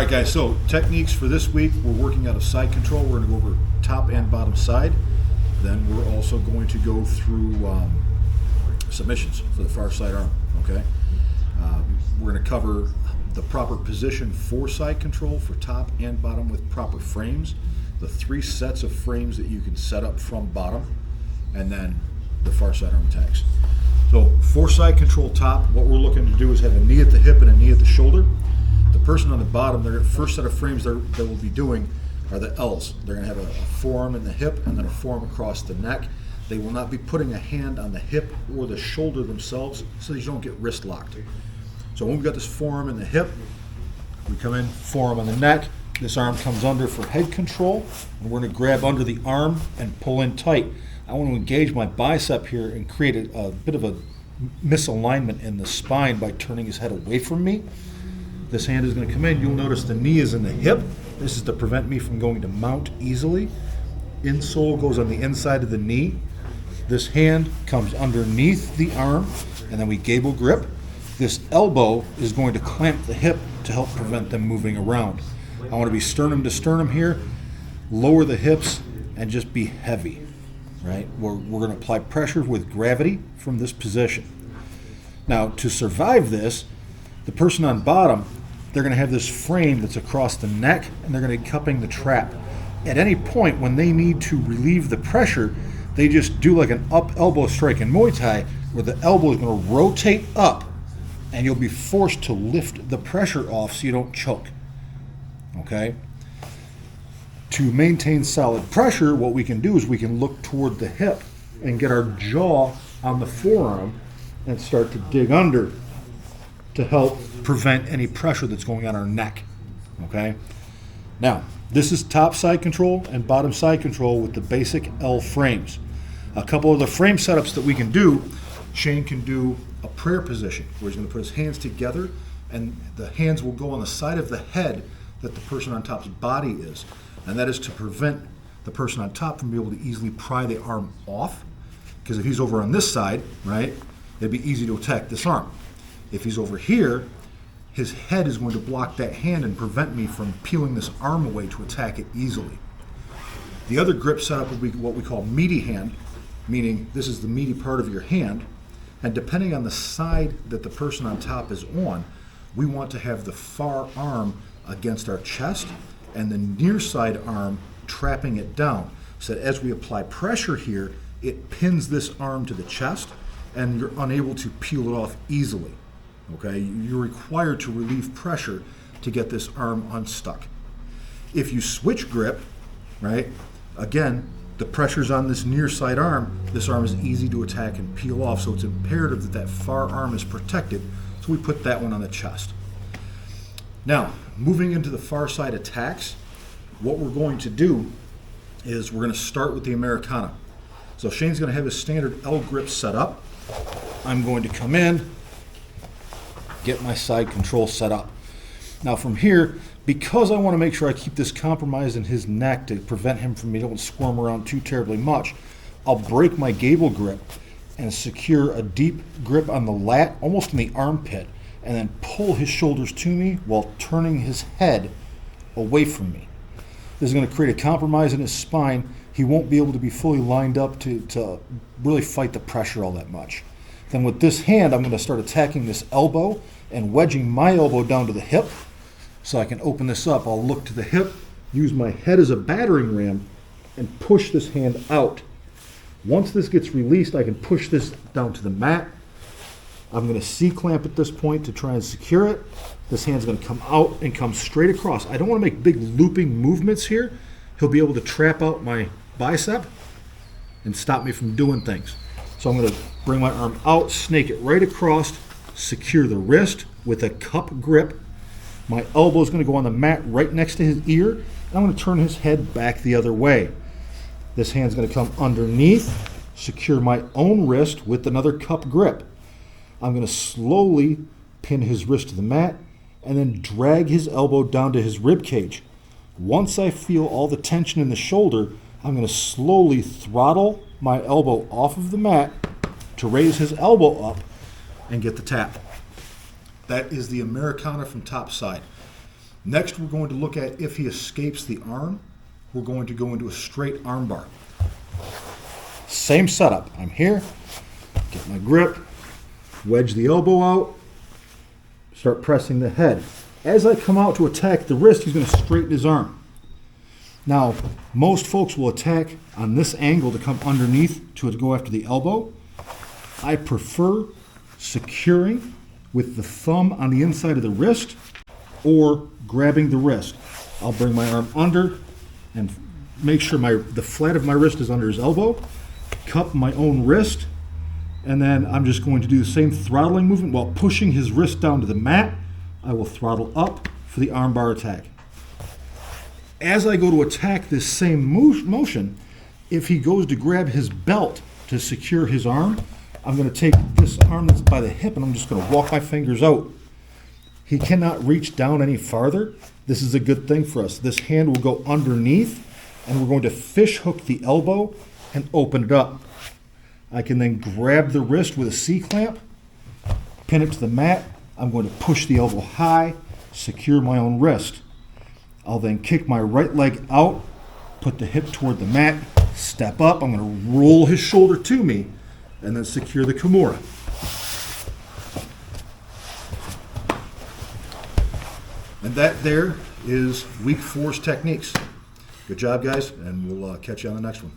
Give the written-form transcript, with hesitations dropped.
right, guys, so techniques for this week, we're working out of side control. We're going to go over top and bottom side. Then we're also going to go through submissions for the far side arm, okay? We're going to cover the proper position for side control for top and bottom with proper frames, the 3 sets of frames that you can set up from bottom, and then the far side arm attacks. So for side control top, what we're looking to do is have a knee at the hip and a knee at the shoulder. The person on the bottom, their first set of frames that we'll be doing are the L's. They're going to have a forearm in the hip and then a forearm across the neck. They will not be putting a hand on the hip or the shoulder themselves so that you don't get wrist locked. So when we've got this forearm in the hip, we come in, forearm on the neck. This arm comes under for head control, and we're going to grab under the arm and pull in tight. I want to engage my bicep here and create a bit of a misalignment in the spine by turning his head away from me. This hand is going to come in. You'll notice the knee is in the hip. This is to prevent me from going to mount easily. Insole goes on the inside of the knee. This hand comes underneath the arm, and then we gable grip. This elbow is going to clamp the hip to help prevent them moving around. I want to be sternum to sternum here, lower the hips, and just be heavy, right? We're going to apply pressure with gravity from this position. Now, to survive this, the person on bottom, they're going to have this frame that's across the neck, and they're going to be cupping the trap. At any point when they need to relieve the pressure, they just do like an up elbow strike in Muay Thai, where the elbow is going to rotate up, and you'll be forced to lift the pressure off so you don't choke. Okay? To maintain solid pressure, what we can do is we can look toward the hip and get our jaw on the forearm and start to dig under to help prevent any pressure that's going on our neck. Okay? Now, this is top side control and bottom side control with the basic L frames. A couple of the frame setups that we can do, Shane can do a prayer position where he's going to put his hands together and the hands will go on the side of the head that the person on top's body is. And that is to prevent the person on top from being able to easily pry the arm off. Because if he's over on this side, right, it'd be easy to attack this arm. If he's over here, his head is going to block that hand and prevent me from peeling this arm away to attack it easily. The other grip setup would be what we call meaty hand, meaning this is the meaty part of your hand, and depending on the side that the person on top is on, we want to have the far arm against our chest and the near side arm trapping it down, so that as we apply pressure here, it pins this arm to the chest and you're unable to peel it off easily. Okay, you're required to relieve pressure to get this arm unstuck. If you switch grip, right, again, the pressure's on this near side arm. This arm is easy to attack and peel off, so it's imperative that that far arm is protected, so we put that one on the chest. Now, moving into the far side attacks, what we're going to do is we're going to start with the Americana. So Shane's going to have his standard L grip set up. I'm going to come in, get my side control set up. Now from here, because I want to make sure I keep this compromised in his neck to prevent him from being able to squirm around too terribly much, I'll break my gable grip and secure a deep grip on the lat, almost in the armpit, and then pull his shoulders to me while turning his head away from me. This is going to create a compromise in his spine. He won't be able to be fully lined up to really fight the pressure all that much. Then with this hand, I'm going to start attacking this elbow and wedging my elbow down to the hip so I can open this up. I'll look to the hip, use my head as a battering ram, and push this hand out. Once this gets released, I can push this down to the mat. I'm going to C-clamp at this point to try and secure it. This hand's going to come out and come straight across. I don't want to make big looping movements here. He'll be able to trap out my bicep and stop me from doing things. So I'm going to bring my arm out, snake it right across, secure the wrist with a cup grip. My elbow is going to go on the mat right next to his ear, and I'm going to turn his head back the other way. This hand's going to come underneath, secure my own wrist with another cup grip. I'm going to slowly pin his wrist to the mat and then drag his elbow down to his rib cage. Once I feel all the tension in the shoulder, I'm going to slowly throttle my elbow off of the mat to raise his elbow up and get the tap. That is the Americana from top side. Next, we're going to look at if he escapes the arm, we're going to go into a straight arm bar. Same setup. I'm here, get my grip, wedge the elbow out, start pressing the head. As I come out to attack the wrist, he's going to straighten his arm. Now, most folks will attack on this angle to come underneath to go after the elbow. I prefer securing with the thumb on the inside of the wrist or grabbing the wrist. I'll bring my arm under and make sure the flat of my wrist is under his elbow, cup my own wrist, and then I'm just going to do the same throttling movement while pushing his wrist down to the mat. I will throttle up for the arm bar attack. As I go to attack this same motion, if he goes to grab his belt to secure his arm, I'm going to take this arm that's by the hip and I'm just going to walk my fingers out. He cannot reach down any farther. This is a good thing for us. This hand will go underneath and we're going to fish hook the elbow and open it up. I can then grab the wrist with a C-clamp, pin it to the mat. I'm going to push the elbow high, secure my own wrist. I'll then kick my right leg out, put the hip toward the mat, step up. I'm going to roll his shoulder to me and then secure the Kimura. And that there is weak force techniques. Good job, guys, and we'll catch you on the next one.